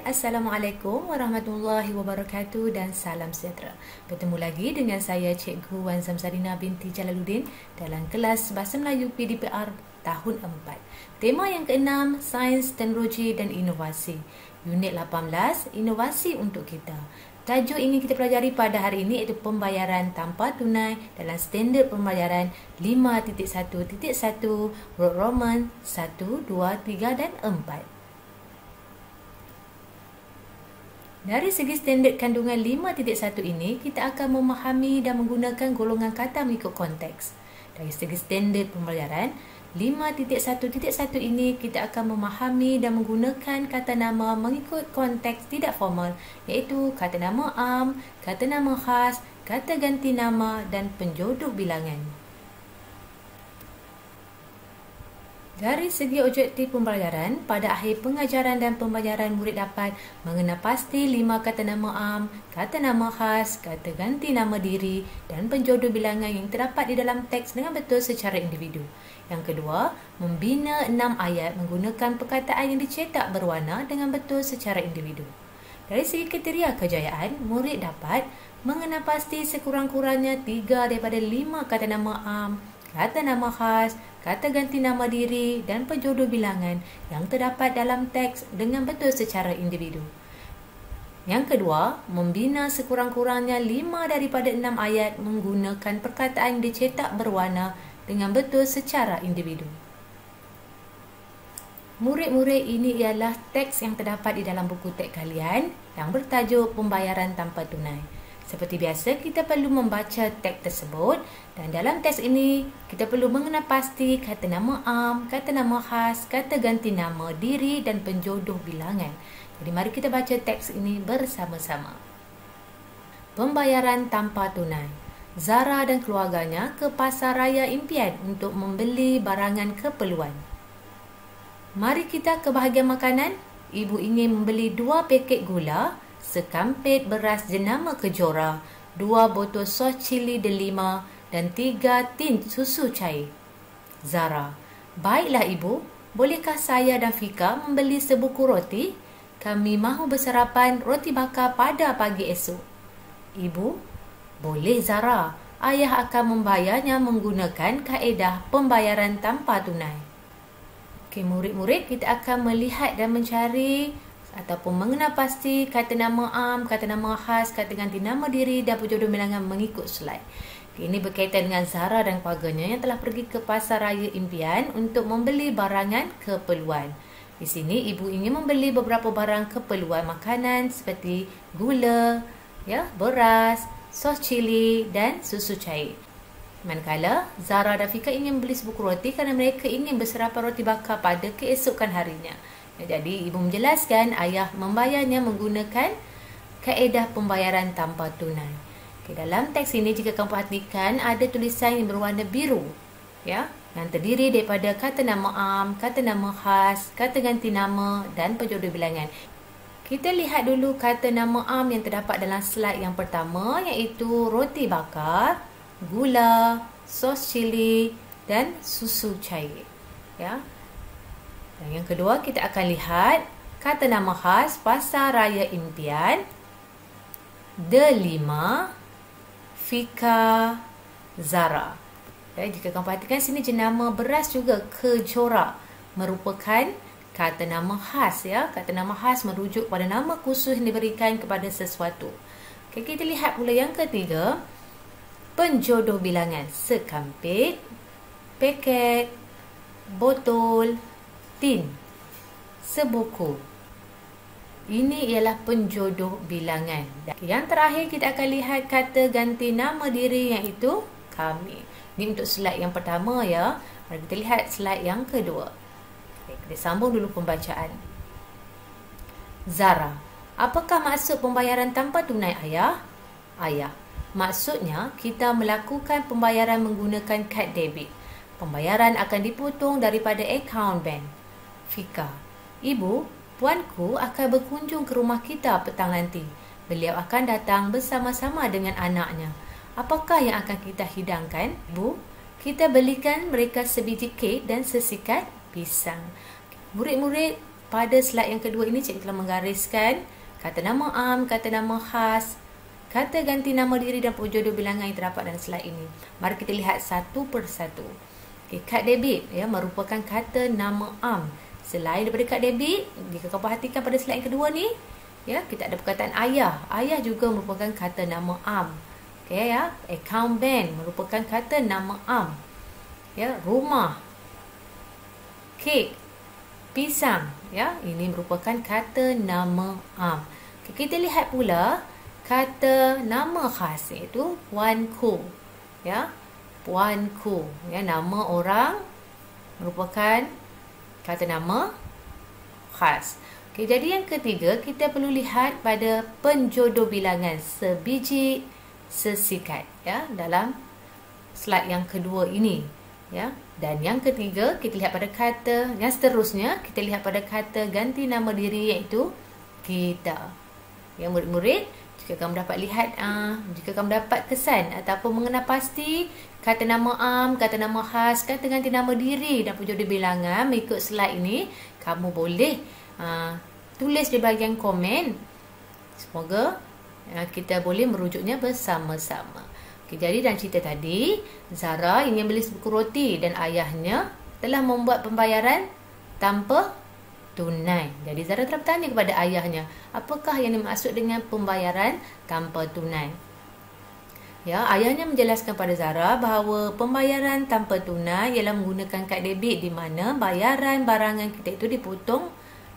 Assalamualaikum warahmatullahi wabarakatuh dan salam sejahtera. Bertemu lagi dengan saya Cikgu Wan Zamzarina binti Jalaluddin dalam kelas Bahasa Melayu PDPR tahun 4. Tema yang ke-6, Sains, Teknologi dan Inovasi. Unit 18, Inovasi untuk kita. Tajuk ingin kita pelajari pada hari ini iaitu pembayaran tanpa tunai dalam standard pembayaran 5.1.1 huruf Roman 1, 2, 3 dan 4. Dari segi standard kandungan 5.1 ini, kita akan memahami dan menggunakan golongan kata mengikut konteks. Dari segi standard pembelajaran 5.1.1 ini, kita akan memahami dan menggunakan kata nama mengikut konteks tidak formal, iaitu kata nama am, kata nama khas, kata ganti nama dan penjodoh bilangan. Dari segi objektif pembelajaran, pada akhir pengajaran dan pembelajaran murid dapat mengenal pasti 5 kata nama am, kata nama khas, kata ganti nama diri dan penjodoh bilangan yang terdapat di dalam teks dengan betul secara individu. Yang kedua, membina 6 ayat menggunakan perkataan yang dicetak berwarna dengan betul secara individu. Dari segi kriteria kejayaan, murid dapat mengenal pasti sekurang-kurangnya 3 daripada 5 kata nama am, kata nama khas, kata ganti nama diri dan penjodoh bilangan yang terdapat dalam teks dengan betul secara individu. Yang kedua, membina sekurang-kurangnya 5 daripada 6 ayat menggunakan perkataan dicetak berwarna dengan betul secara individu. Murid-murid, ini ialah teks yang terdapat di dalam buku teks kalian yang bertajuk Pembayaran Tanpa Tunai. Seperti biasa, kita perlu membaca teks tersebut dan dalam teks ini, kita perlu mengenal pasti kata nama am, kata nama khas, kata ganti nama diri dan penjodoh bilangan. Jadi, mari kita baca teks ini bersama-sama. Pembayaran tanpa tunai. Zara dan keluarganya ke Pasar Raya Impian untuk membeli barangan keperluan. Mari kita ke bahagian makanan. Ibu ingin membeli 2 paket gula, sekampit beras jenama kejora, 2 botol sos cili delima dan 3 tin susu cair. Zara, baiklah ibu, bolehkah saya dan Fika membeli sebuku roti? Kami mahu bersarapan roti bakar pada pagi esok. Ibu, boleh Zara, ayah akan membayarnya menggunakan kaedah pembayaran tanpa tunai. Okey, murid-murid, kita akan melihat dan mencari ataupun mengenal pasti kata nama am, kata nama khas, kata ganti nama diri dan penjodoh bilangan mengikut slide. Ini berkaitan dengan Zara dan keluarganya yang telah pergi ke Pasar Raya Impian untuk membeli barangan keperluan. Di sini ibu ingin membeli beberapa barang keperluan makanan seperti gula, beras, sos cili dan susu cair. Manakala Zara dan Fika ingin membeli sebuku roti kerana mereka ingin bersarapan roti bakar pada keesokan harinya. Jadi, ibu menjelaskan ayah membayarnya menggunakan kaedah pembayaran tanpa tunai. Okay, dalam teks ini, jika kamu perhatikan, ada tulisan yang berwarna biru, yang terdiri daripada kata nama am, kata nama khas, kata ganti nama dan penjodoh bilangan. Kita lihat dulu kata nama am yang terdapat dalam slide yang pertama, iaitu roti bakar, gula, sos cili dan susu cair. Dan yang kedua, kita akan lihat kata nama khas Pasar Raya Impian, Delima, Fika, Zara. Jika kamu perhatikan sini, jenama beras juga kejora merupakan kata nama khas. Kata nama khas merujuk pada nama khusus yang diberikan kepada sesuatu. Kita lihat pula yang ketiga, penjodoh bilangan, sekampit, paket, botol, tin, sebuku. Ini ialah penjodoh bilangan. Yang terakhir, kita akan lihat kata ganti nama diri, iaitu kami. Ini untuk slide yang pertama ya. Mari kita lihat slide yang kedua. Kita sambung dulu pembacaan. Zara, apakah maksud pembayaran tanpa tunai ayah? Ayah, maksudnya kita melakukan pembayaran menggunakan kad debit. Pembayaran akan dipotong daripada akaun bank. Fika, ibu, puanku akan berkunjung ke rumah kita petang nanti. Beliau akan datang bersama-sama dengan anaknya. Apakah yang akan kita hidangkan, ibu? Kita belikan mereka sebiji kek dan sesikat pisang. Murid-murid, pada slide yang kedua ini cikgu telah menggariskan kata nama am, kata nama khas, kata ganti nama diri dan penjodoh bilangan yang terdapat dalam slide ini. Mari kita lihat satu persatu. Okay, kad debit ya merupakan kata nama am. Selain daripada kad debit, jika kau perhatikan pada slide yang kedua ni, ya, kita ada perkataan ayah. Ayah juga merupakan kata nama am. Okay, ya, account bank merupakan kata nama am. Ya, rumah, kek, pisang, ya, ini merupakan kata nama am. Okay, kita lihat pula kata nama khas iaitu puanku. Ya, puanku. Ya, nama orang merupakan kata nama khas. Okay, jadi yang ketiga, kita perlu lihat pada penjodoh bilangan sebiji sesikat ya dalam slide yang kedua ini ya. Dan yang ketiga, kita lihat pada kata yang seterusnya, kita lihat pada kata ganti nama diri iaitu kita. Ya, murid-murid, jika kamu dapat lihat jika kamu dapat kesan ataupun mengenal pasti kata nama am, kata nama khas, kata ganti nama diri dan penjodoh bilangan mengikut slide ini, kamu boleh tulis di bahagian komen. Semoga kita boleh merujuknya bersama-sama. Okay, jadi dalam cerita tadi, Zara ingin beli sebuku roti dan ayahnya telah membuat pembayaran tanpa tunai. Jadi Zara telah bertanya kepada ayahnya, apakah yang dimaksud dengan pembayaran tanpa tunai? Ya, ayahnya menjelaskan pada Zara bahawa pembayaran tanpa tunai ialah menggunakan kad debit di mana bayaran barangan kita itu dipotong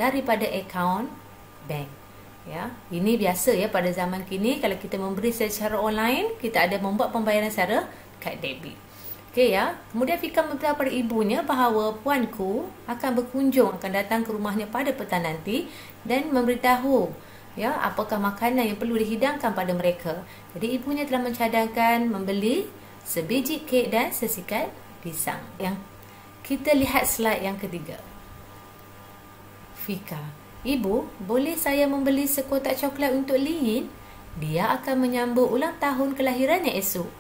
daripada akaun bank. Ya, ini biasa ya pada zaman kini, kalau kita memberi secara online, kita ada membuat pembayaran secara kad debit. Okey ya. Kemudian Fika memberitahu pada ibunya bahawa puanku akan berkunjung, akan datang ke rumahnya pada petang nanti dan memberitahu ya apakah makanan yang perlu dihidangkan pada mereka. Jadi ibunya telah mencadangkan membeli sebiji kek dan sesikat pisang. Yang kita lihat slide yang ketiga. Fika, ibu, boleh saya membeli sekotak coklat untuk Lin? Dia akan menyambut ulang tahun kelahirannya esok.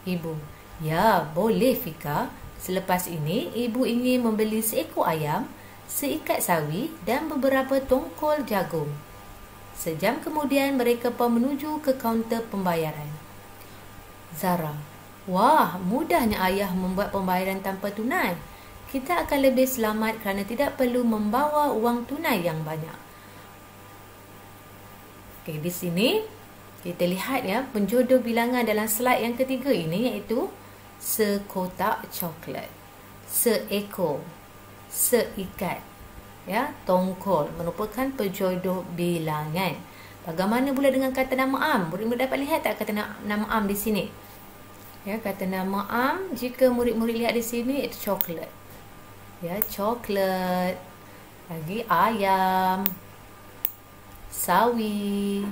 Ibu, ya boleh Fika. Selepas ini, ibu ingin membeli seekor ayam, seikat sawi dan beberapa tongkol jagung. Sejam kemudian mereka pun menuju ke kaunter pembayaran. Zara, wah, mudahnya ayah membuat pembayaran tanpa tunai. Kita akan lebih selamat kerana tidak perlu membawa wang tunai yang banyak. Okey, di sini kita lihat ya penjodoh bilangan dalam slide yang ketiga ini iaitu sekotak coklat, seekor, seikat, ya, tongkol merupakan penjodoh bilangan. Bagaimana pula dengan kata nama am? Murid-murid dapat lihat tak kata nama am di sini? Ya, kata nama am jika murid-murid lihat di sini itu coklat. Ya, coklat, lagi ayam, sawi,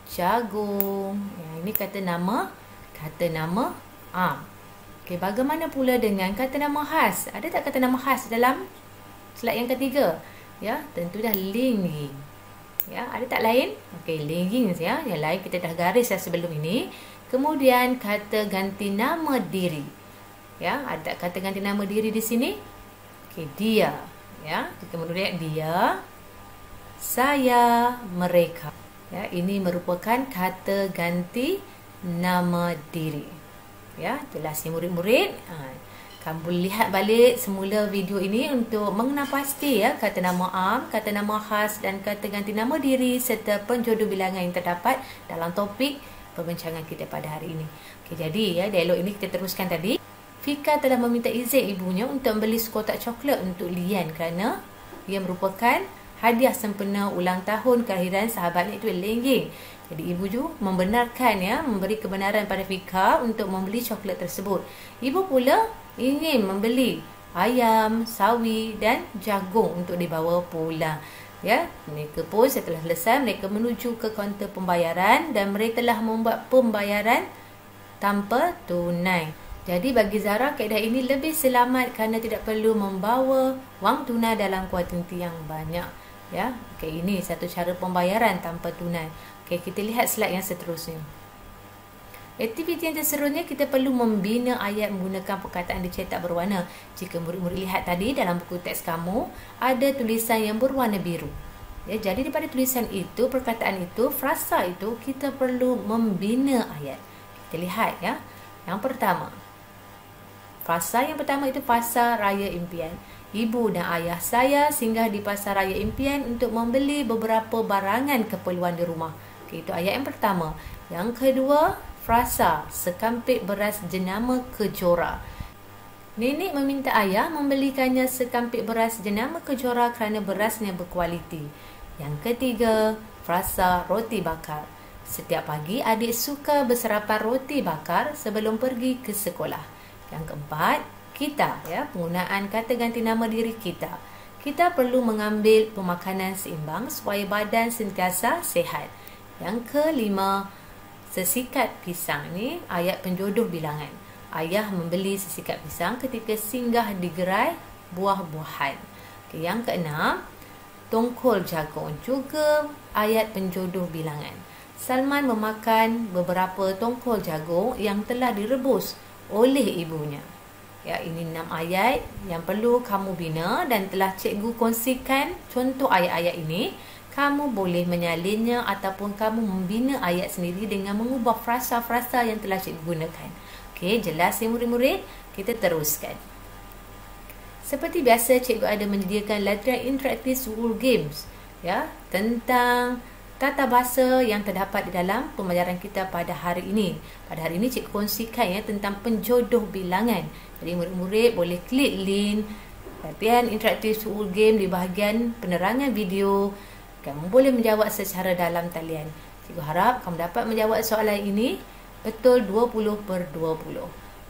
jagung. Ya, ini kata nama am. Okey, bagaimana pula dengan kata nama khas? Ada tak kata nama khas dalam slide yang ketiga? Ya, tentu dah lingging. Ya, ada tak lain? Okey, lingging ya. Yang lain kita dah garis dah sebelum ini. Kemudian kata ganti nama diri. Ya, ada kata ganti nama diri di sini? Okey, dia. Ya, kita lihat dia, saya, mereka. Ya, ini merupakan kata ganti nama diri. Ya, jelas ya murid-murid. Kamu boleh lihat balik semula video ini untuk mengenal pasti ya kata nama am, kata nama khas dan kata ganti nama diri serta penjodoh bilangan yang terdapat dalam topik perbincangan kita pada hari ini. Okey, jadi ya dialog ini kita teruskan tadi. Fika telah meminta izin ibunya untuk membeli sekotak coklat untuk Lian kerana ia merupakan hadiah sempena ulang tahun kelahiran sahabatnya itu Lengging. Jadi ibu juga membenarkan ya, memberi kebenaran pada Fika untuk membeli coklat tersebut. Ibu pula ingin membeli ayam, sawi dan jagung untuk dibawa pulang. Ya, mereka pun setelah selesai mereka menuju ke kaunter pembayaran dan mereka telah membuat pembayaran tanpa tunai. Jadi bagi Zara, kaedah ini lebih selamat kerana tidak perlu membawa wang tunai dalam kuantiti yang banyak. Ya, okey, ini satu cara pembayaran tanpa tunai. Okey, kita lihat slide yang seterusnya. Aktiviti yang terseterusnya, kita perlu membina ayat menggunakan perkataan dicetak berwarna. Jika murid-murid lihat tadi dalam buku teks kamu, ada tulisan yang berwarna biru. Ya, jadi daripada tulisan itu, perkataan itu, frasa itu, kita perlu membina ayat. Kita lihat ya. Yang pertama, frasa yang pertama itu Pasar Raya Impian. Ibu dan ayah saya singgah di Pasar Raya Impian untuk membeli beberapa barangan keperluan di rumah. Itu ayat yang pertama. Yang kedua, frasa sekampit beras jenama kejora. Nenek meminta ayah membelikannya sekampit beras jenama kejora kerana berasnya berkualiti. Yang ketiga, frasa roti bakar. Setiap pagi adik suka bersarapan roti bakar sebelum pergi ke sekolah. Yang keempat, kita, ya, penggunaan kata ganti nama diri kita. Kita perlu mengambil pemakanan seimbang supaya badan sentiasa sihat. Yang kelima, sesikat pisang. Ni ayat penjodoh bilangan. Ayah membeli sesikat pisang ketika singgah di gerai buah-buahan. Yang keenam, tongkol jagung. Juga ayat penjodoh bilangan. Salman memakan beberapa tongkol jagung yang telah direbus oleh ibunya. Ya, ini 6 ayat yang perlu kamu bina dan telah cikgu kongsikan contoh ayat-ayat ini. Kamu boleh menyalinnya ataupun kamu membina ayat sendiri dengan mengubah frasa-frasa yang telah cikgu gunakan. Okey, jelas ya murid-murid? Kita teruskan. Seperti biasa, cikgu ada menyediakan latihan interaktif school games, ya, tentang tata bahasa yang terdapat di dalam pembelajaran kita pada hari ini. Pada hari ini cikgu kongsikan ya tentang penjodoh bilangan. Jadi murid-murid boleh klik link latihan interaktif school game di bahagian penerangan video. Kamu boleh menjawab secara dalam talian. Cikgu harap kamu dapat menjawab soalan ini betul 20/20.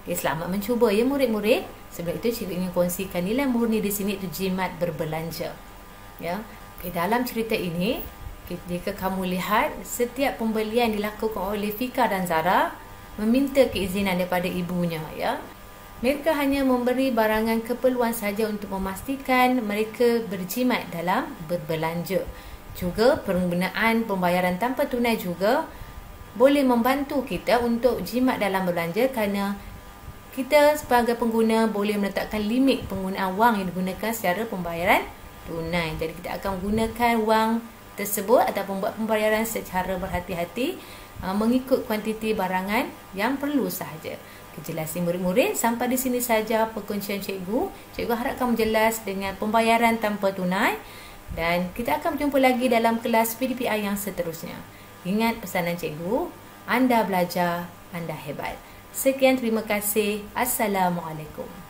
Okay, selamat mencuba ya murid-murid. Sebelum itu cikgu ingin kongsikan nilai murni di sini, itu jimat berbelanja. Ya. Okay, dalam cerita ini, jika kamu lihat, setiap pembelian dilakukan oleh Fika dan Zara meminta keizinan daripada ibunya. Ya. Mereka hanya memberi barangan keperluan saja untuk memastikan mereka berjimat dalam berbelanja. Juga penggunaan pembayaran tanpa tunai juga boleh membantu kita untuk jimat dalam berbelanja, kerana kita sebagai pengguna boleh meletakkan limit penggunaan wang yang digunakan secara pembayaran tunai. Jadi kita akan menggunakan wang tersebut ataupun buat pembayaran secara berhati-hati mengikut kuantiti barangan yang perlu sahaja. Kejelasan murid-murid, sampai di sini saja perkongsian cikgu. Cikgu harap kamu jelas dengan pembayaran tanpa tunai. Dan kita akan berjumpa lagi dalam kelas PDPI yang seterusnya. Ingat pesanan cikgu, anda belajar, anda hebat. Sekian, terima kasih. Assalamualaikum.